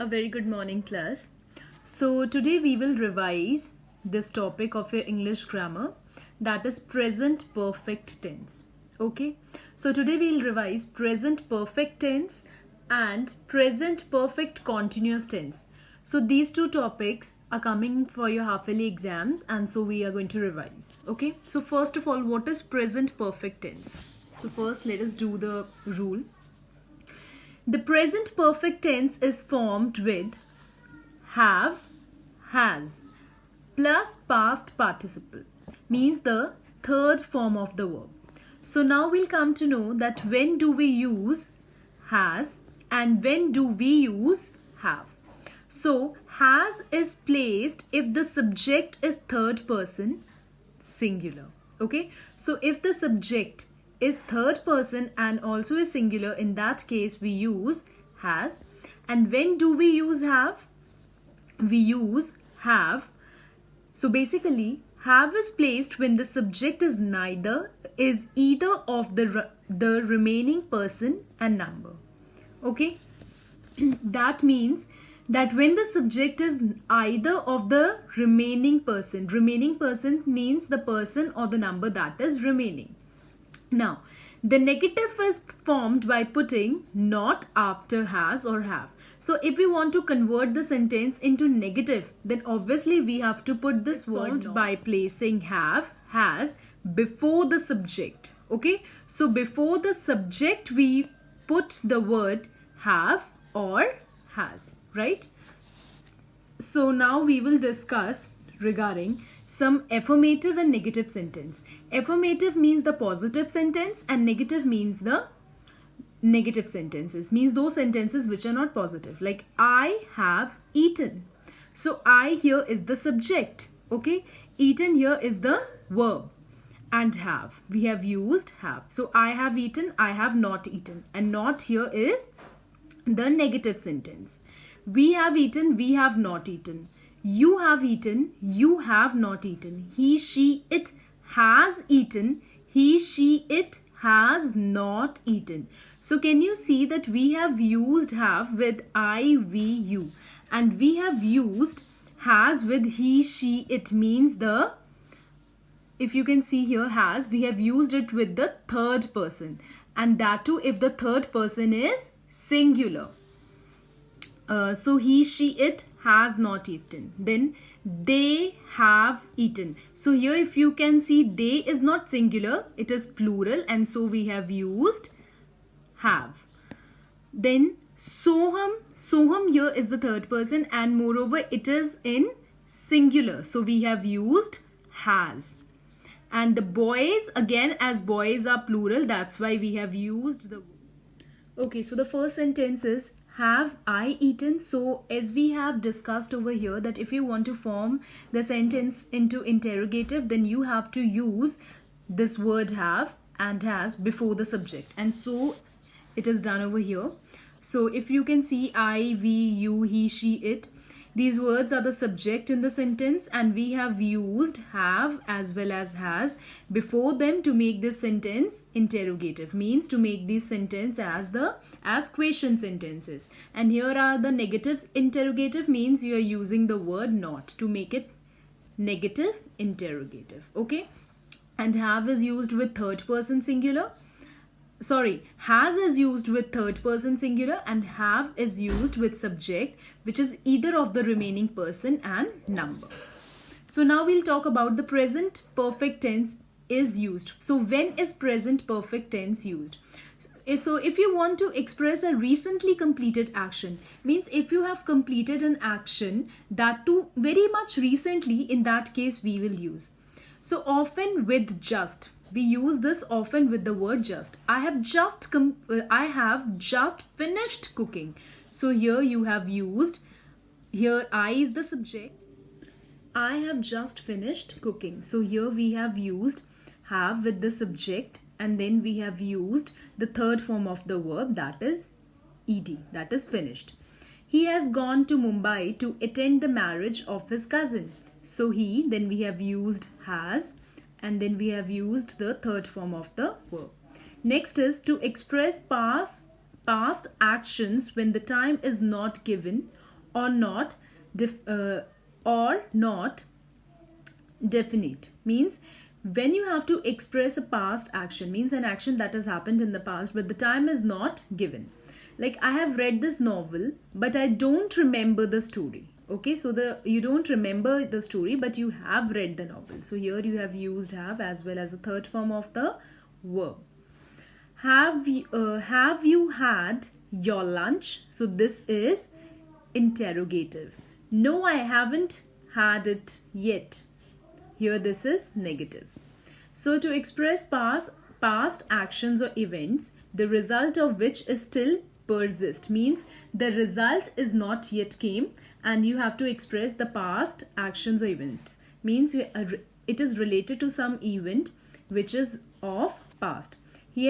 A very good morning, class. So today we will revise this topic of your English grammar, that is present perfect tense. Okay, so today we'll revise present perfect tense and present perfect continuous tense. So these two topics are coming for your half-yearly exams, and so we are going to revise. Okay, so first of all, what is present perfect tense? So first let us do the rule. The present perfect tense is formed with have, has plus past participle, means the third form of the verb. So now we'll come to know that when do we use has and when do we use have. So has is placed if the subject is third person singular. Okay, so if the subject is third person and also is singular, in that case we use has. And when do we use have? We use have. So basically have is placed when the subject is either of the remaining person and number. Okay, that means that when the subject is either of the remaining person means the person or the number that is remaining. Now, the negative is formed by putting not after has or have. So if we want to convert the sentence into negative, then obviously we have to put this word by placing have, has before the subject. Okay, so before the subject we put the word have or has, right? So now we will discuss regarding some affirmative and negative sentence. Affirmative means the positive sentence and negative means the negative sentences, means those sentences which are not positive, like I have eaten. So I here is the subject, okay, eaten here is the verb, and have, we have used have. So I have eaten, I have not eaten, and not here is the negative sentence. We have eaten, we have not eaten. You have eaten, you have not eaten. He, she, it has eaten. He, she, it has not eaten. So can you see that we have used have with I, we, you, and we have used has with he, she, it, means the, if you can see here, has, we have used it with the third person, and that too if the third person is singular. So he, she, it has not eaten. Then they have eaten. So here if you can see, they is not singular, it is plural, and so we have used have. Then soham here is the third person, and moreover it is in singular, so we have used has. And the boys, again, as boys are plural, that's why we have used the. Okay, so the first sentence is have I eaten. So as we have discussed over here, that if you want to form the sentence into interrogative, then you have to use this word have and has before the subject, and so it is done over here. So if you can see I, we, you, he, she, it, these words are the subject in the sentence, and we have used have as well as has before them to make this sentence interrogative, means to make this sentence as question sentences. And here are the negatives. Interrogative means you are using the word not to make it negative interrogative. Okay, and have is used with third person singular. Sorry, has is used with third person singular, and have is used with subject, which is either of the remaining person and number. So now we'll talk about the present perfect tense is used. So when is present perfect tense used? So if you want to express a recently completed action, means if you have completed an action, that too very much recently, in that case we will use. So often with just. We use this often with the word just. I have just finished cooking. So here you have used, here I is the subject. I have just finished cooking. So here we have used have with the subject, and then we have used the third form of the verb, that is ed, that is finished. He has gone to Mumbai to attend the marriage of his cousin. So he, then we have used has, and then we have used the third form of the verb. Next is to express past actions when the time is not given or not or not definite. Means when you have to express a past action, means an action that has happened in the past but the time is not given. Like, I have read this novel but I don't remember the story. Okay, so you don't remember the story but you have read the novel. So here you have used have as well as the third form of the verb. Have you had your lunch? So this is interrogative. No, I haven't had it yet. Here this is negative. So to express past actions or events, the result of which is still persist, means the result is not yet came and you have to express the past actions or events. Means it is related to some event which is of past. He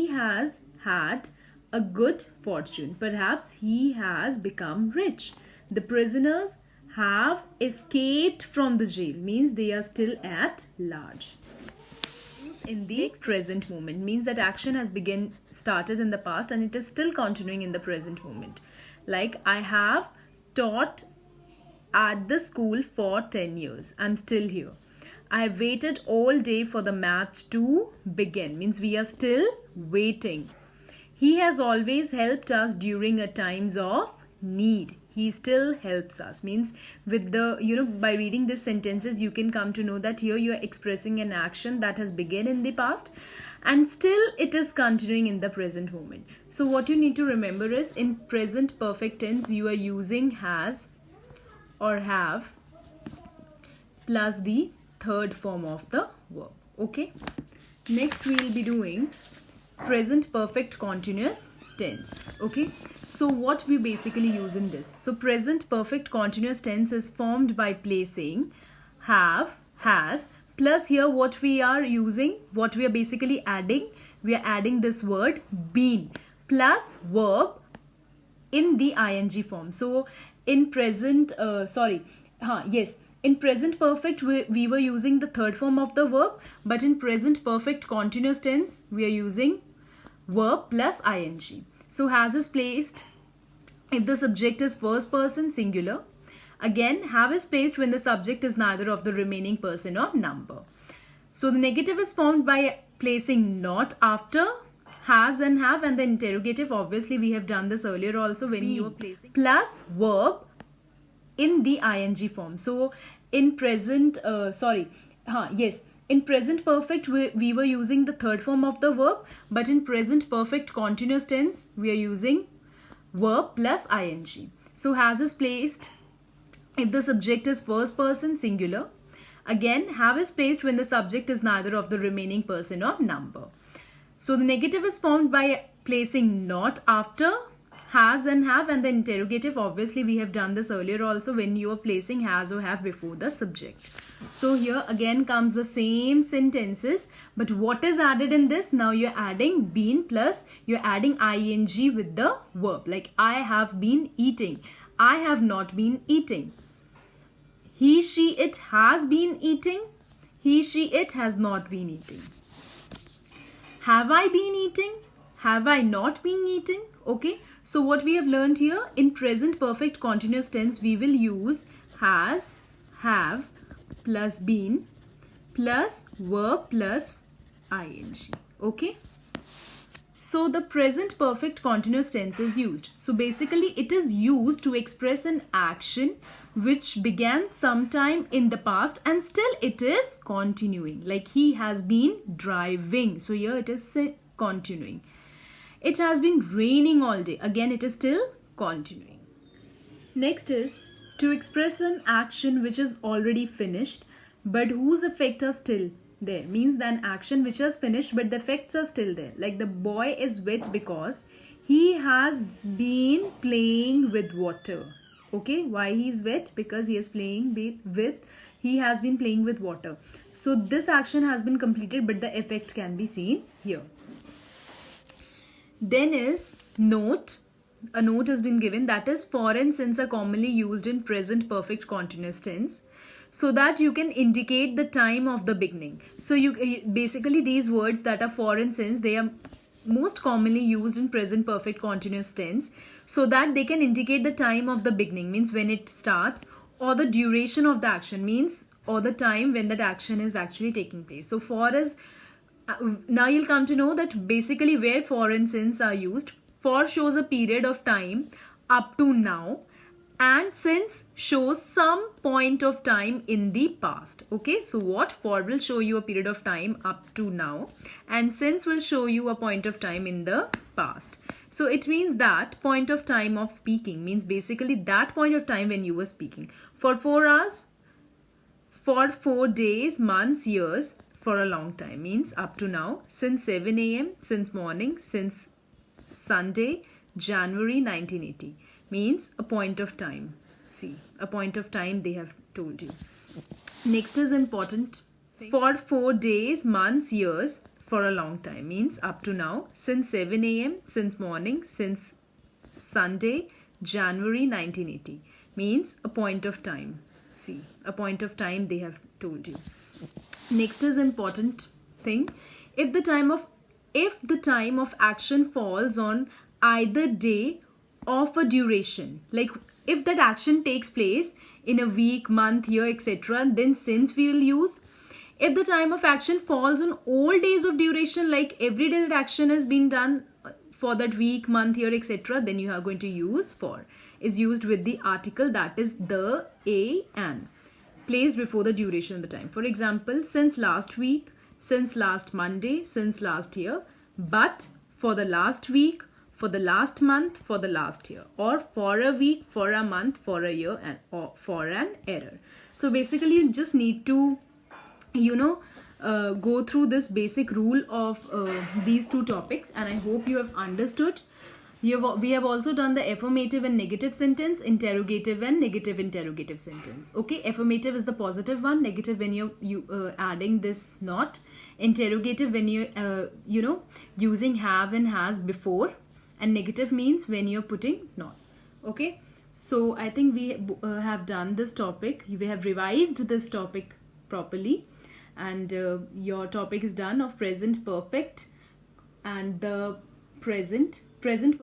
has had a good fortune. Perhaps he has become rich. The prisoners have escaped from the jail, means they are still at large. In the present moment, means that action has started in the past and it is still continuing in the present moment. Like, I have taught at the school for 10 years. I'm still here. I waited all day for the match to begin, means we are still waiting. He has always helped us during our times of need. He still helps us, means with the by reading these sentences you can come to know that here you are expressing an action that has begun in the past and still it is continuing in the present moment. So what you need to remember is, in present perfect tense you are using has or have plus the third form of the verb. Okay, next we will be doing present perfect continuous tense. Okay, so what we basically use in this, so present perfect continuous tense is formed by placing have, has, plus here what we are using, what we are basically adding, we are adding this word been plus verb in the ing form. So in present in present perfect we were using the third form of the verb, but in present perfect continuous tense we are using verb plus ing. So has is placed if the subject is first person singular. Again, have is placed when the subject is neither of the remaining person or number. So the negative is formed by placing not after has and have, and the interrogative, obviously we have done this earlier also when you were placing plus verb in the ing form. So in present in present perfect we were using the third form of the verb, but in present perfect continuous tense we are using verb plus ing. So has is placed if the subject is first person singular. Again, have is placed when the subject is neither of the remaining person or number. So the negative is formed by placing not after has and have, and the interrogative, obviously we have done this earlier also when you are placing has or have before the subject. So here again comes the same sentences, but what is added in this? Now you're adding been plus you're adding ing with the verb, like I have been eating, I have not been eating. He, she, it has been eating, he, she, it has not been eating. Have I been eating? Have I not been eating? Okay. So what we have learned here, in present perfect continuous tense we will use has, have plus been plus verb plus ing. Okay. So the present perfect continuous tense is used. So basically it is used to express an action which began sometime in the past and still it is continuing. Like he has been driving. So here it is continuing. It has been raining all day. Again, it is still continuing. Next is to express an action which is already finished but whose effects are still there. Means an action which has finished but the effects are still there. Like the boy is wet because he has been playing with water. Okay, why he is wet? Because he is playing he has been playing with water. So this action has been completed but the effect can be seen here. Then is note. A note has been given, that is foreign since are commonly used in present perfect continuous tense so that you can indicate the time of the beginning. So you basically these words that are foreign since, they are most commonly used in present perfect continuous tense so that they can indicate the time of the beginning, means when it starts, or the duration of the action, means or the time when that action is actually taking place. So for is now you'll come to know that basically where for and since are used. For shows a period of time up to now, and since shows some point of time in the past. Okay, so what? For will show you a period of time up to now, and since will show you a point of time in the past. So it means that point of time of speaking, means basically that point of time when you were speaking. For 4 hours, for 4 days, months, years, for a long time, means up to now. Since 7 a.m., since morning, since Sunday, January 1980, means a point of time. See, a point of time they have told you. Next is important. For 4 days, months, years, for a long time, means up to now. Since 7 a.m., since morning, since Sunday, January 1980, means a point of time. See, a point of time they have told you. Next is important thing. If the time of action falls on either day of a duration, like if that action takes place in a week, month, year, etc., then since we will use. If the time of action falls on all days of duration, like every day that action has been done for that week, month, year, etc., then you are going to use for. Is used with the article, that is the, a, and, placed before the duration of the time. For example, since last week, since last Monday, since last year, but for the last week, for the last month, for the last year, or for a week, for a month, for a year, and or for an error. So basically you just need to go through this basic rule of these two topics, and I hope you have understood. We have also done the affirmative and negative sentence, interrogative and negative interrogative sentence. Okay, affirmative is the positive one, negative when you adding this not, interrogative when you using have and has before, and negative means when you're putting not. Okay, so I think we have done this topic. We have revised this topic properly, and your topic is done of present perfect and the present